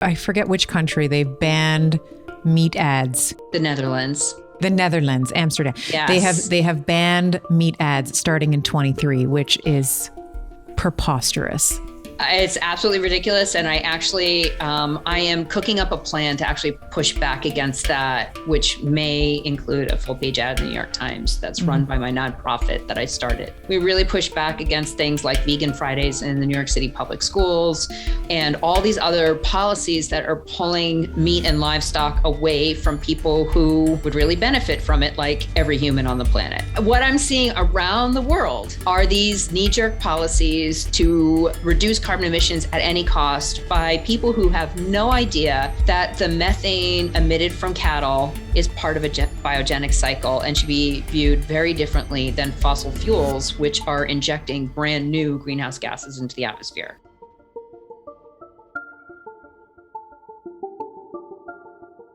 I forget which country, they've banned meat ads. The Netherlands. The Netherlands, Amsterdam. Yes. They have banned meat ads starting in 23, which is preposterous. It's absolutely ridiculous. And I actually, I am cooking up a plan to actually push back against that, which may include a full page ad in the New York Times that's run by my nonprofit that I started. We really push back against things like vegan Fridays in the New York City public schools and all these other policies that are pulling meat and livestock away from people who would really benefit from it, like every human on the planet. What I'm seeing around the world are these knee-jerk policies to reduce carbon emissions at any cost by people who have no idea that the methane emitted from cattle is part of a biogenic cycle and should be viewed very differently than fossil fuels, which are injecting brand new greenhouse gases into the atmosphere.